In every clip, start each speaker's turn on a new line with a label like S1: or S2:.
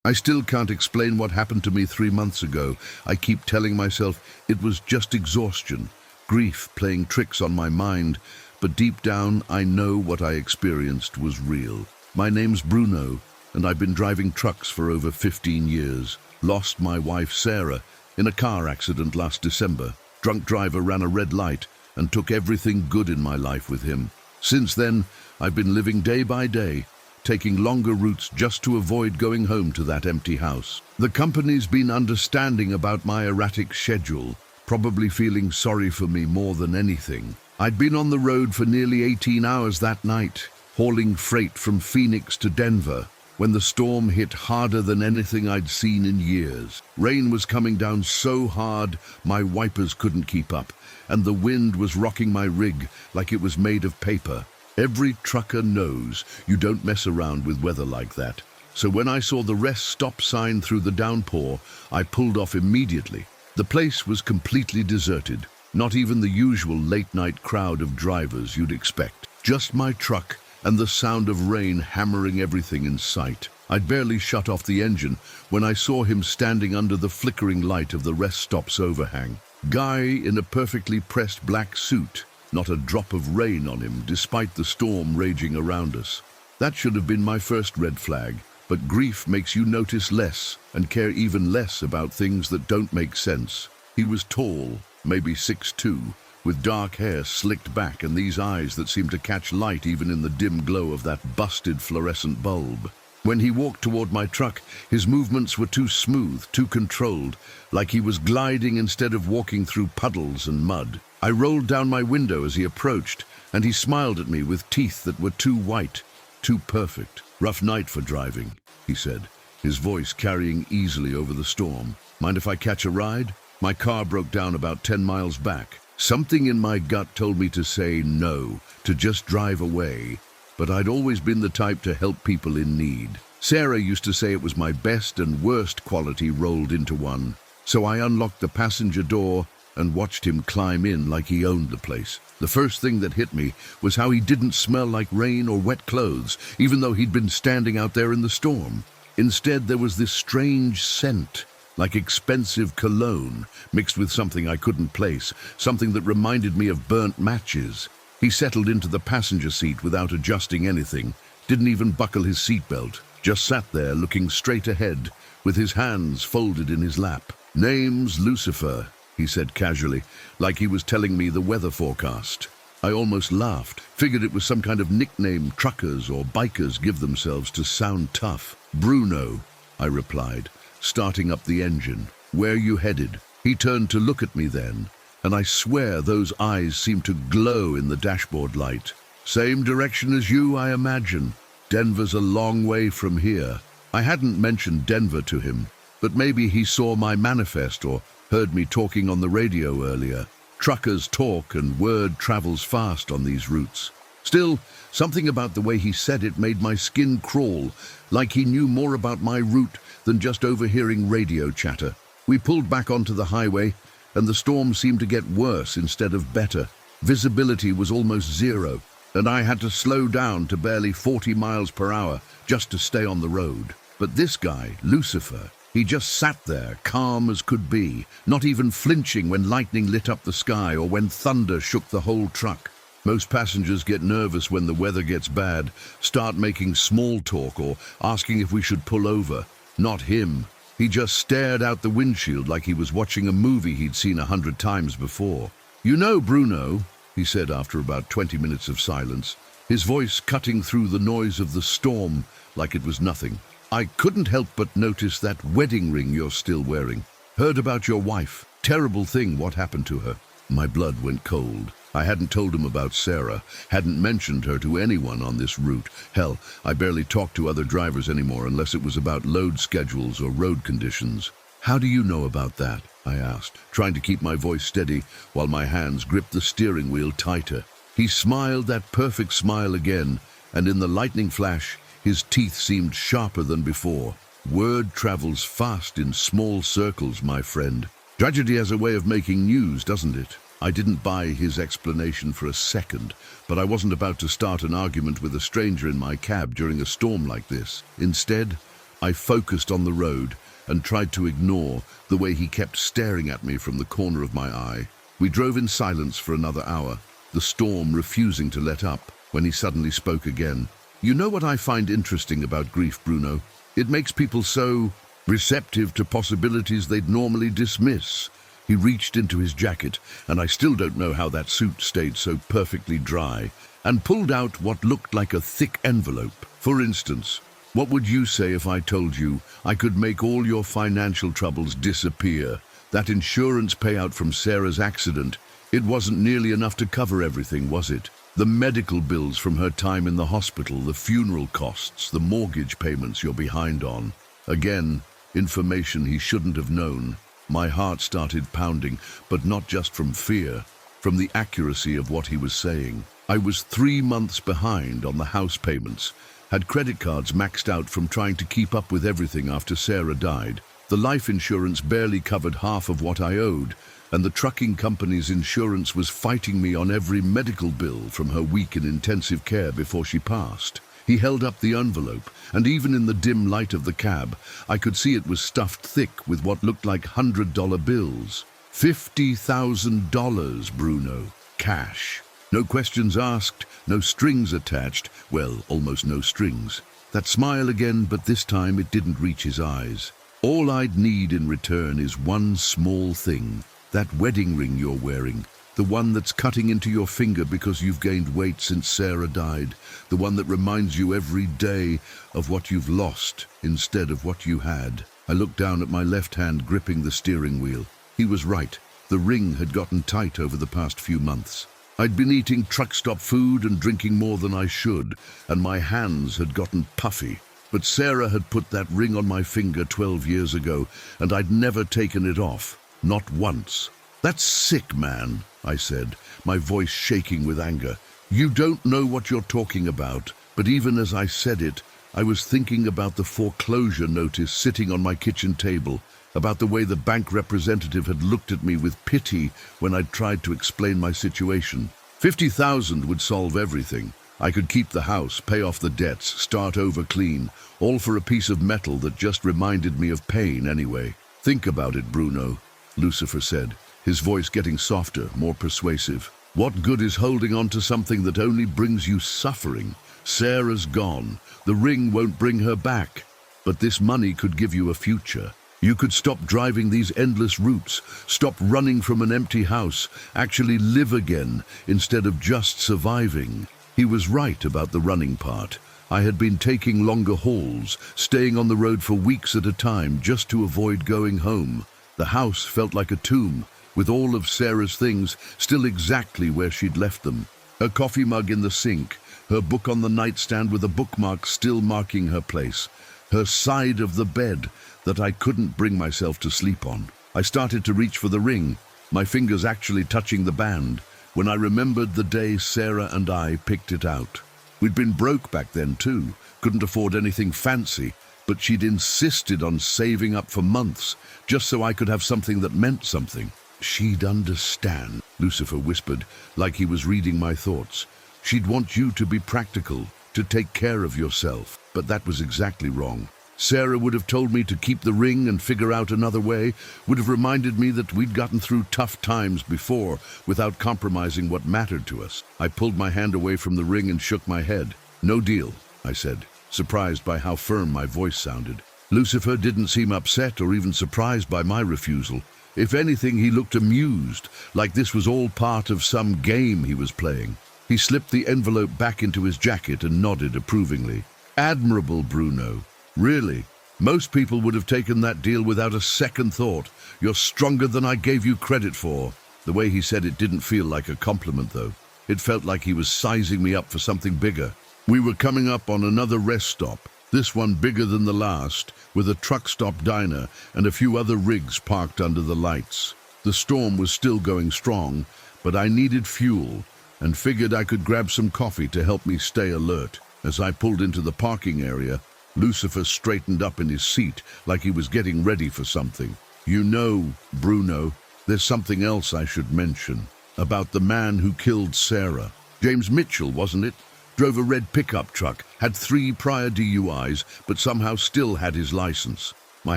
S1: I still can't explain what happened to me 3 months ago. I keep telling myself it was just exhaustion, grief playing tricks on my mind, but deep down I know what I experienced was real. My name's Bruno, and I've been driving trucks for over 15 years. Lost my wife Sarah in a car accident last December. Drunk driver ran a red light and took everything good in my life with him. Since then, I've been living day by day, taking longer routes just to avoid going home to that empty house. The company's been understanding about my erratic schedule, probably feeling sorry for me more than anything. I'd been on the road for nearly 18 hours that night, hauling freight from Phoenix to Denver, when the storm hit harder than anything I'd seen in years. Rain was coming down so hard, my wipers couldn't keep up, and the wind was rocking my rig like it was made of paper. Every trucker knows you don't mess around with weather like that. So when I saw the rest stop sign through the downpour, I pulled off immediately. The place was completely deserted. Not even the usual late-night crowd of drivers you'd expect. Just my truck and the sound of rain hammering everything in sight. I'd barely shut off the engine when I saw him standing under the flickering light of the rest stop's overhang. Guy in a perfectly pressed black suit. Not a drop of rain on him, despite the storm raging around us. That should have been my first red flag, but grief makes you notice less and care even less about things that don't make sense. He was tall, maybe 6'2", with dark hair slicked back and these eyes that seemed to catch light even in the dim glow of that busted fluorescent bulb. When he walked toward my truck, his movements were too smooth, too controlled, like he was gliding instead of walking through puddles and mud. I rolled down my window as he approached, and he smiled at me with teeth that were too white, too perfect. "Rough night for driving," he said, his voice carrying easily over the storm. "Mind if I catch a ride?" My car broke down about 10 miles back. Something in my gut told me to say no, to just drive away, but I'd always been the type to help people in need. Sarah used to say it was my best and worst quality rolled into one, so I unlocked the passenger door and watched him climb in like he owned the place. The first thing that hit me was how he didn't smell like rain or wet clothes, even though he'd been standing out there in the storm. Instead, there was this strange scent, like expensive cologne, mixed with something I couldn't place, something that reminded me of burnt matches. He settled into the passenger seat without adjusting anything, didn't even buckle his seatbelt, just sat there looking straight ahead, with his hands folded in his lap. "Name's Lucifer," he said casually, like he was telling me the weather forecast. I almost laughed, figured it was some kind of nickname truckers or bikers give themselves to sound tough. "Bruno," I replied, starting up the engine. "Where you headed?" He turned to look at me then, and I swear those eyes seemed to glow in the dashboard light. "Same direction as you, I imagine. Denver's a long way from here." I hadn't mentioned Denver to him, but maybe he saw my manifest or heard me talking on the radio earlier. Truckers talk and word travels fast on these routes. Still, something about the way he said it made my skin crawl, like he knew more about my route than just overhearing radio chatter. We pulled back onto the highway, and the storm seemed to get worse instead of better. Visibility was almost zero, and I had to slow down to barely 40 miles per hour just to stay on the road. But this guy, Lucifer, he just sat there, calm as could be, not even flinching when lightning lit up the sky or when thunder shook the whole truck. Most passengers get nervous when the weather gets bad, start making small talk or asking if we should pull over. Not him. He just stared out the windshield like he was watching a movie he'd seen 100 times before. "You know, Bruno," he said after about 20 minutes of silence, his voice cutting through the noise of the storm like it was nothing. "I couldn't help but notice that wedding ring you're still wearing. Heard about your wife. Terrible thing what happened to her." My blood went cold. I hadn't told him about Sarah, hadn't mentioned her to anyone on this route. Hell, I barely talked to other drivers anymore unless it was about load schedules or road conditions. "How do you know about that?" I asked, trying to keep my voice steady while my hands gripped the steering wheel tighter. He smiled that perfect smile again, and in the lightning flash, his teeth seemed sharper than before. "Word travels fast in small circles, my friend. Tragedy has a way of making news, doesn't it?" I didn't buy his explanation for a second, but I wasn't about to start an argument with a stranger in my cab during a storm like this. Instead, I focused on the road and tried to ignore the way he kept staring at me from the corner of my eye. We drove in silence for another hour, the storm refusing to let up, when he suddenly spoke again. You know what I find interesting about grief, Bruno? It makes people so receptive to possibilities they'd normally dismiss. He reached into his jacket, and I still don't know how that suit stayed so perfectly dry, and pulled out what looked like a thick envelope. For instance, what would you say if I told you I could make all your financial troubles disappear? That insurance payout from Sarah's accident, it wasn't nearly enough to cover everything, was it? The medical bills from her time in the hospital, the funeral costs, the mortgage payments you're behind on. Again, information he shouldn't have known. My heart started pounding, but not just from fear, from the accuracy of what he was saying. I was 3 months behind on the house payments, had credit cards maxed out from trying to keep up with everything after Sarah died. The life insurance barely covered half of what I owed, and the trucking company's insurance was fighting me on every medical bill from her week in intensive care before she passed. He held up the envelope, and even in the dim light of the cab, I could see it was stuffed thick with what looked like $100 bills. $50,000, Bruno. Cash. No questions asked, no strings attached. Well, almost no strings. That smile again, but this time it didn't reach his eyes. All I'd need in return is one small thing. That wedding ring you're wearing. The one that's cutting into your finger because you've gained weight since Sarah died. The one that reminds you every day of what you've lost instead of what you had. I looked down at my left hand gripping the steering wheel. He was right. The ring had gotten tight over the past few months. I'd been eating truck stop food and drinking more than I should, and my hands had gotten puffy. But Sarah had put that ring on my finger 12 years ago, and I'd never taken it off. Not once. That's sick, man, I said, my voice shaking with anger. You don't know what you're talking about. But even as I said it, I was thinking about the foreclosure notice sitting on my kitchen table, about the way the bank representative had looked at me with pity when I'd tried to explain my situation. 50,000 would solve everything. I could keep the house, pay off the debts, start over clean, all for a piece of metal that just reminded me of pain anyway. Think about it, Bruno, Lucifer said, his voice getting softer, more persuasive. What good is holding on to something that only brings you suffering? Sarah's gone. The ring won't bring her back. But this money could give you a future. You could stop driving these endless routes, stop running from an empty house, actually live again instead of just surviving. He was right about the running part. I had been taking longer hauls, staying on the road for weeks at a time just to avoid going home. The house felt like a tomb, with all of Sarah's things still exactly where she'd left them. Her coffee mug in the sink, her book on the nightstand with a bookmark still marking her place, her side of the bed that I couldn't bring myself to sleep on. I started to reach for the ring, my fingers actually touching the band, when I remembered the day Sarah and I picked it out. We'd been broke back then too, couldn't afford anything fancy, but she'd insisted on saving up for months, just so I could have something that meant something. She'd understand, Lucifer whispered, like he was reading my thoughts. She'd want you to be practical, to take care of yourself. But that was exactly wrong. Sarah would have told me to keep the ring and figure out another way, would have reminded me that we'd gotten through tough times before without compromising what mattered to us. I pulled my hand away from the ring and shook my head. No deal, I said, surprised by how firm my voice sounded. Lucifer didn't seem upset or even surprised by my refusal. If anything, he looked amused, like this was all part of some game he was playing. He slipped the envelope back into his jacket and nodded approvingly. Admirable, Bruno. Really, most people would have taken that deal without a second thought. You're stronger than I gave you credit for. The way he said it didn't feel like a compliment, though. It felt like he was sizing me up for something bigger. We were coming up on another rest stop, this one bigger than the last, with a truck stop diner and a few other rigs parked under the lights. The storm was still going strong, but I needed fuel and figured I could grab some coffee to help me stay alert. As I pulled into the parking area, Lucifer straightened up in his seat like he was getting ready for something. You know, Bruno, there's something else I should mention about the man who killed Sarah. James Mitchell, wasn't it? Drove a red pickup truck, had 3 prior DUIs, but somehow still had his license. My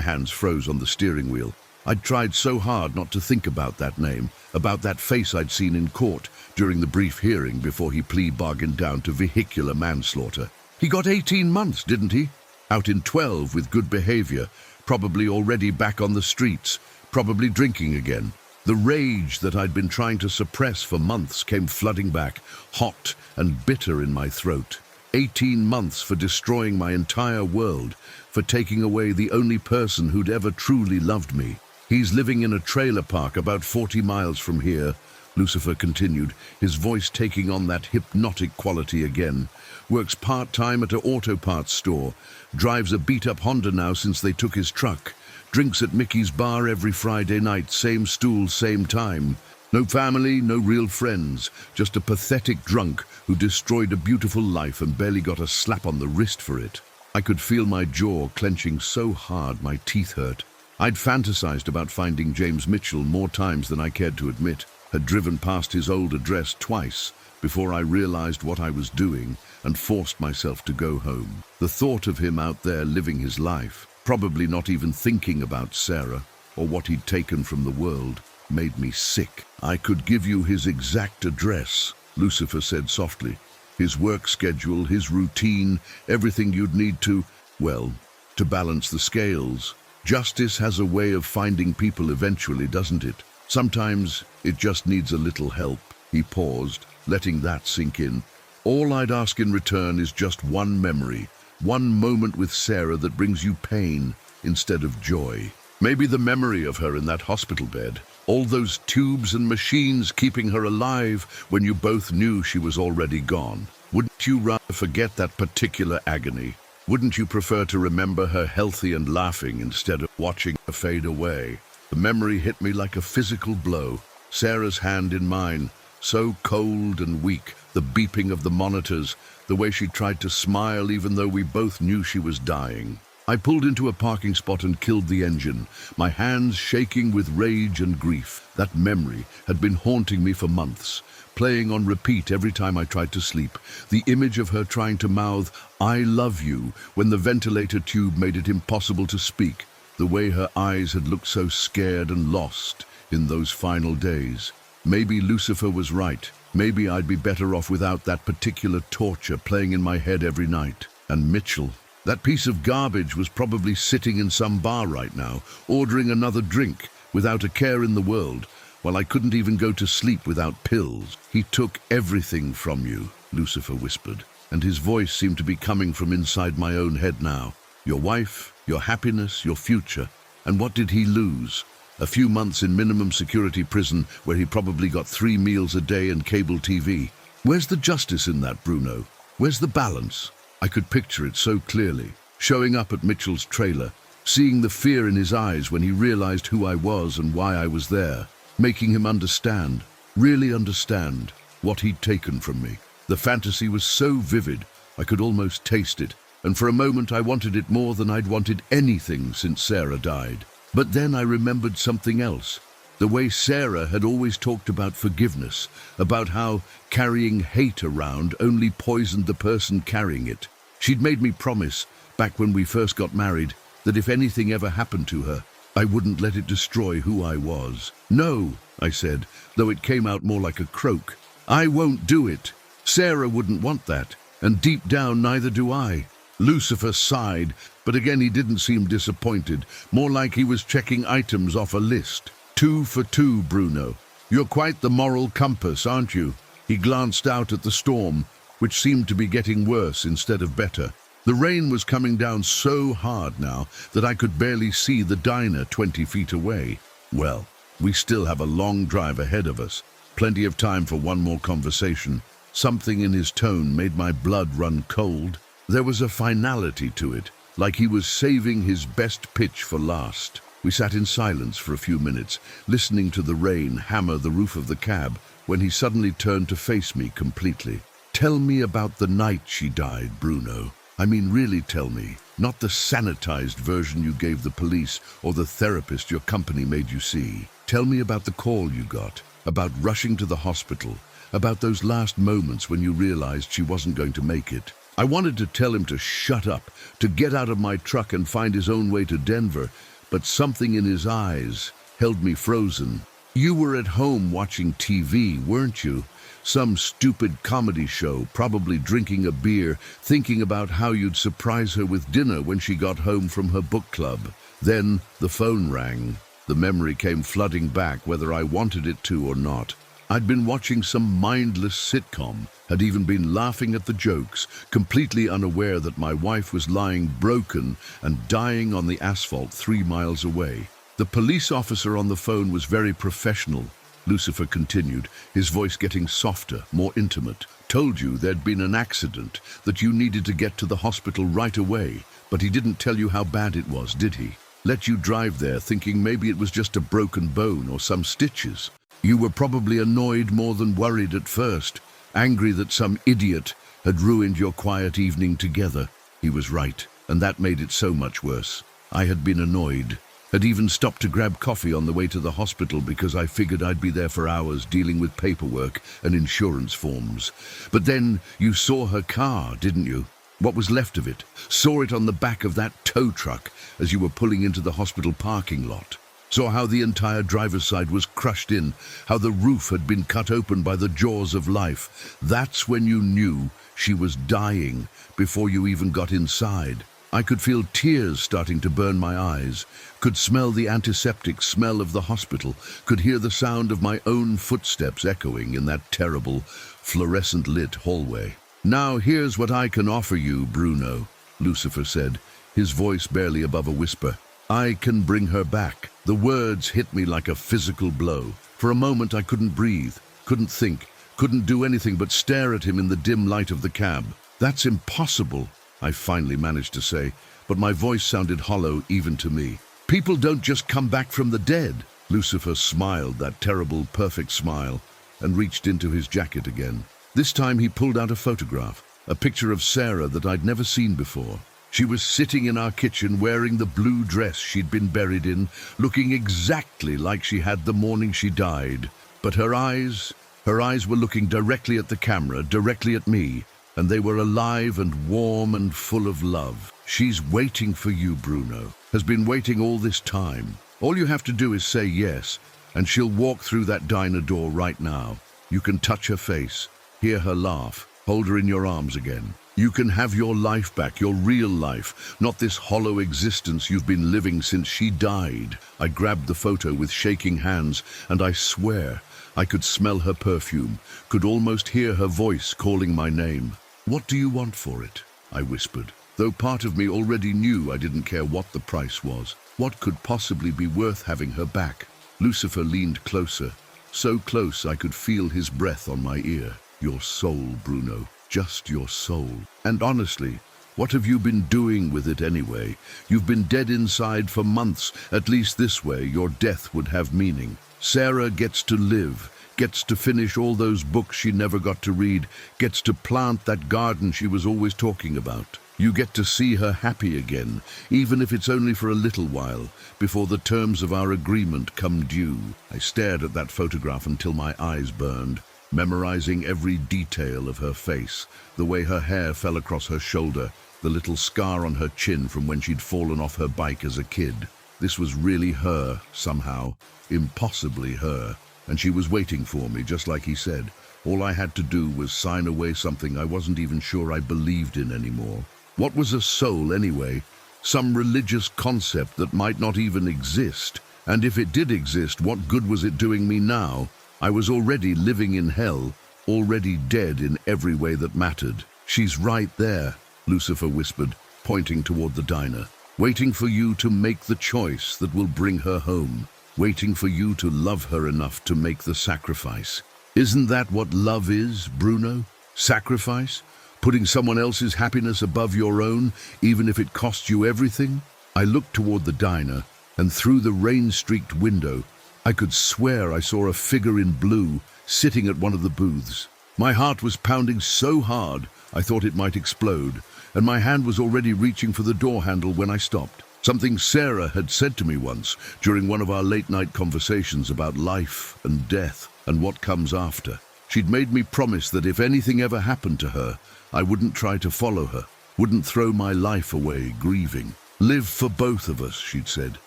S1: hands froze on the steering wheel. I'd tried so hard not to think about that name, about that face I'd seen in court during the brief hearing before he plea bargained down to vehicular manslaughter. He got 18 months, didn't he? Out in 12 with good behavior, probably already back on the streets, probably drinking again. The rage that I'd been trying to suppress for months came flooding back, hot and bitter in my throat. 18 months for destroying my entire world, for taking away the only person who'd ever truly loved me. He's living in a trailer park about 40 miles from here, Lucifer continued, his voice taking on that hypnotic quality again. Works part-time at an auto parts store, drives a beat-up Honda now since they took his truck, drinks at Mickey's bar every Friday night, same stool, same time. No family, no real friends, just a pathetic drunk who destroyed a beautiful life and barely got a slap on the wrist for it. I could feel my jaw clenching so hard my teeth hurt. I'd fantasized about finding James Mitchell more times than I cared to admit, had driven past his old address twice before I realized what I was doing and forced myself to go home. The thought of him out there living his life, probably not even thinking about Sarah or what he'd taken from the world, made me sick. I could give you his exact address, Lucifer said softly. His work schedule, his routine, everything you'd need to, well, to balance the scales. Justice has a way of finding people eventually, doesn't it? Sometimes it just needs a little help. He paused, letting that sink in. All I'd ask in return is just one memory, one moment with Sarah that brings you pain instead of joy. Maybe the memory of her in that hospital bed, all those tubes and machines keeping her alive when you both knew she was already gone. Wouldn't you rather forget that particular agony? Wouldn't you prefer to remember her healthy and laughing instead of watching her fade away? The memory hit me like a physical blow. Sarah's hand in mine, so cold and weak, the beeping of the monitors, the way she tried to smile even though we both knew she was dying. I pulled into a parking spot and killed the engine, my hands shaking with rage and grief. That memory had been haunting me for months, playing on repeat every time I tried to sleep. The image of her trying to mouth, "I love you," when the ventilator tube made it impossible to speak. The way her eyes had looked so scared and lost in those final days. Maybe Lucifer was right. Maybe I'd be better off without that particular torture playing in my head every night. And Mitchell, that piece of garbage, was probably sitting in some bar right now, ordering another drink, without a care in the world, while I couldn't even go to sleep without pills. He took everything from you, Lucifer whispered, and his voice seemed to be coming from inside my own head now. Your wife, your happiness, your future. And what did he lose? A few months in minimum security prison where he probably got 3 meals a day and cable TV. Where's the justice in that, Bruno? Where's the balance? I could picture it so clearly, showing up at Mitchell's trailer, seeing the fear in his eyes when he realized who I was and why I was there, making him understand, really understand, what he'd taken from me. The fantasy was so vivid, I could almost taste it, and for a moment I wanted it more than I'd wanted anything since Sarah died. But then I remembered something else. The way Sarah had always talked about forgiveness, about how carrying hate around only poisoned the person carrying it. She'd made me promise, back when we first got married, that if anything ever happened to her, I wouldn't let it destroy who I was. "No," I said, though it came out more like a croak. "I won't do it. Sarah wouldn't want that, and deep down neither do I." Lucifer sighed, but again he didn't seem disappointed, more like he was checking items off a list. 2 for 2, Bruno. You're quite the moral compass, aren't you? He glanced out at the storm, which seemed to be getting worse instead of better. The rain was coming down so hard now that I could barely see the diner 20 feet away. Well, we still have a long drive ahead of us. Plenty of time for one more conversation. Something in his tone made my blood run cold. There was a finality to it, like he was saving his best pitch for last. We sat in silence for a few minutes, listening to the rain hammer the roof of the cab, when he suddenly turned to face me completely. "Tell me about the night she died, Bruno. I mean, really tell me, not the sanitized version you gave the police or the therapist your company made you see. Tell me about the call you got, about rushing to the hospital, about those last moments when you realized she wasn't going to make it. I wanted to tell him to shut up, to get out of my truck and find his own way to Denver, but something in his eyes held me frozen. You were at home watching TV, weren't you? Some stupid comedy show, probably drinking a beer, thinking about how you'd surprise her with dinner when she got home from her book club. Then the phone rang. The memory came flooding back, whether I wanted it to or not. I'd been watching some mindless sitcom, had even been laughing at the jokes, completely unaware that my wife was lying broken and dying on the asphalt 3 miles away. The police officer on the phone was very professional, Lucifer continued, his voice getting softer, more intimate. Told you there'd been an accident, that you needed to get to the hospital right away, but he didn't tell you how bad it was, did he? Let you drive there thinking maybe it was just a broken bone or some stitches. You were probably annoyed more than worried at first, angry that some idiot had ruined your quiet evening together. He was right, and that made it so much worse. I had been annoyed, had even stopped to grab coffee on the way to the hospital because I figured I'd be there for hours dealing with paperwork and insurance forms. But then you saw her car, didn't you? What was left of it. Saw it on the back of that tow truck as you were pulling into the hospital parking lot. Saw how the entire driver's side was crushed in, how the roof had been cut open by the jaws of life. That's when you knew she was dying, before you even got inside. I could feel tears starting to burn my eyes, could smell the antiseptic smell of the hospital, could hear the sound of my own footsteps echoing in that terrible, fluorescent-lit hallway. "Now here's what I can offer you, Bruno," Lucifer said, his voice barely above a whisper. "I can bring her back." The words hit me like a physical blow. For a moment I couldn't breathe, couldn't think, couldn't do anything but stare at him in the dim light of the cab. "That's impossible," I finally managed to say, but my voice sounded hollow even to me. "People don't just come back from the dead." Lucifer smiled, that terrible, perfect smile, and reached into his jacket again. This time he pulled out a photograph, a picture of Sarah that I'd never seen before. She was sitting in our kitchen wearing the blue dress she'd been buried in, looking exactly like she had the morning she died. But her eyes were looking directly at the camera, directly at me, and they were alive and warm and full of love. "She's waiting for you, Bruno. Has been waiting all this time. All you have to do is say yes, and she'll walk through that diner door right now. You can touch her face, hear her laugh, hold her in your arms again. You can have your life back, your real life, not this hollow existence you've been living since she died." I grabbed the photo with shaking hands, and I swear I could smell her perfume, could almost hear her voice calling my name. "What do you want for it?" I whispered, though part of me already knew I didn't care what the price was. What could possibly be worth having her back? Lucifer leaned closer, so close I could feel his breath on my ear. "Your soul, Bruno. Just your soul. And honestly, what have you been doing with it anyway? You've been dead inside for months. At least this way, your death would have meaning. Sarah gets to live, gets to finish all those books she never got to read, gets to plant that garden she was always talking about. You get to see her happy again, even if it's only for a little while, before the terms of our agreement come due." I stared at that photograph until my eyes burned, memorizing every detail of her face, the way her hair fell across her shoulder, the little scar on her chin from when she'd fallen off her bike as a kid. This was really her, somehow, impossibly her, and she was waiting for me, just like he said. All I had to do was sign away something I wasn't even sure I believed in anymore. What was a soul, anyway? Some religious concept that might not even exist. And if it did exist, what good was it doing me now? I was already living in hell, already dead in every way that mattered. "She's right there," Lucifer whispered, pointing toward the diner. "Waiting for you to make the choice that will bring her home. Waiting for you to love her enough to make the sacrifice. Isn't that what love is, Bruno? Sacrifice? Putting someone else's happiness above your own, even if it costs you everything?" I looked toward the diner, and through the rain-streaked window, I could swear I saw a figure in blue sitting at one of the booths. My heart was pounding so hard I thought it might explode, and my hand was already reaching for the door handle when I stopped. Something Sarah had said to me once during one of our late-night conversations about life and death and what comes after. She'd made me promise that if anything ever happened to her, I wouldn't try to follow her, wouldn't throw my life away grieving. Live for both of us, she'd said.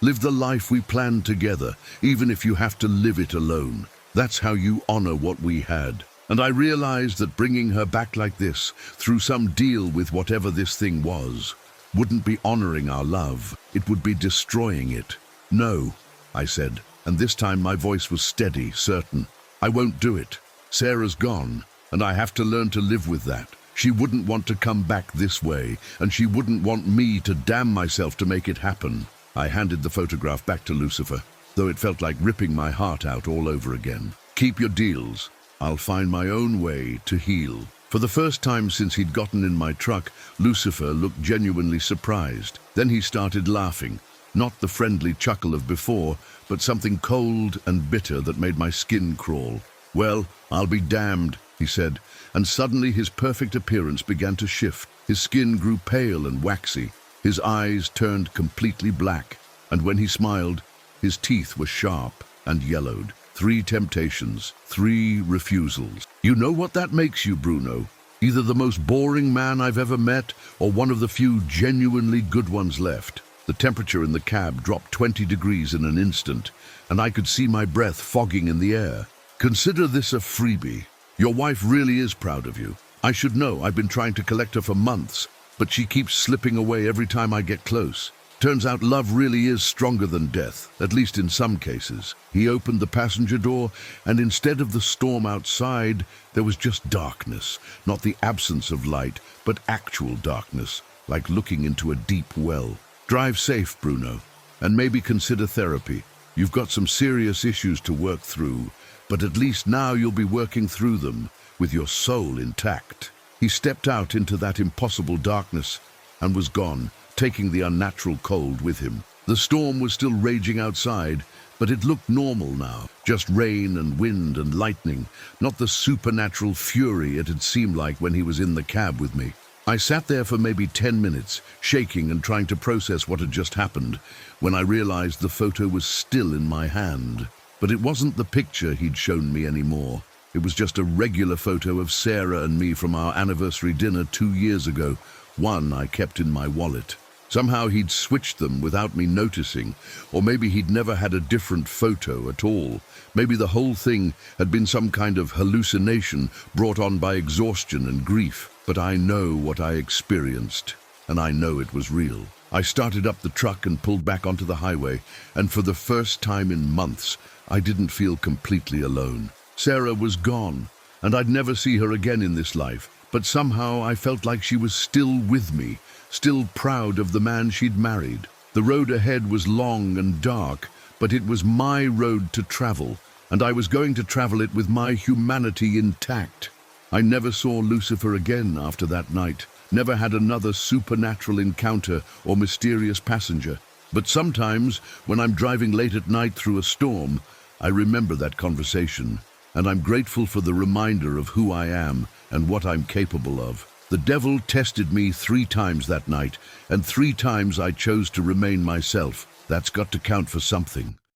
S1: Live the life we planned together, even if you have to live it alone. That's how you honor what we had. And I realized that bringing her back like this, through some deal with whatever this thing was, wouldn't be honoring our love. It would be destroying it. No, I said, and this time my voice was steady, certain. I won't do it. Sarah's gone, and I have to learn to live with that. She wouldn't want to come back this way, and she wouldn't want me to damn myself to make it happen. I handed the photograph back to Lucifer, though it felt like ripping my heart out all over again. Keep your deals. I'll find my own way to heal. For the first time since he'd gotten in my truck, Lucifer looked genuinely surprised. Then he started laughing. Not the friendly chuckle of before, but something cold and bitter that made my skin crawl. Well, I'll be damned, he said, and suddenly his perfect appearance began to shift. His skin grew pale and waxy. His eyes turned completely black, and when he smiled, his teeth were sharp and yellowed. 3 temptations, 3 refusals. You know what that makes you, Bruno? Either the most boring man I've ever met, or one of the few genuinely good ones left. The temperature in the cab dropped 20 degrees in an instant, and I could see my breath fogging in the air. Consider this a freebie. Your wife really is proud of you. I should know, I've been trying to collect her for months, but she keeps slipping away every time I get close. Turns out love really is stronger than death, at least in some cases. He opened the passenger door, and instead of the storm outside, there was just darkness. Not the absence of light, but actual darkness, like looking into a deep well. Drive safe, Bruno, and maybe consider therapy. You've got some serious issues to work through, but at least now you'll be working through them with your soul intact. He stepped out into that impossible darkness and was gone, taking the unnatural cold with him. The storm was still raging outside, but it looked normal now. Just rain and wind and lightning, not the supernatural fury it had seemed like when he was in the cab with me. I sat there for maybe 10 minutes, shaking and trying to process what had just happened, when I realized the photo was still in my hand. But it wasn't the picture he'd shown me anymore. It was just a regular photo of Sarah and me from our anniversary dinner 2 years ago, one I kept in my wallet. Somehow he'd switched them without me noticing, or maybe he'd never had a different photo at all. Maybe the whole thing had been some kind of hallucination brought on by exhaustion and grief. But I know what I experienced, and I know it was real. I started up the truck and pulled back onto the highway, and for the first time in months, I didn't feel completely alone. Sarah was gone, and I'd never see her again in this life, but somehow I felt like she was still with me, still proud of the man she'd married. The road ahead was long and dark, but it was my road to travel, and I was going to travel it with my humanity intact. I never saw Lucifer again after that night, never had another supernatural encounter or mysterious passenger. But sometimes, when I'm driving late at night through a storm, I remember that conversation, and I'm grateful for the reminder of who I am and what I'm capable of. The devil tested me 3 times that night, and 3 times I chose to remain myself. That's got to count for something.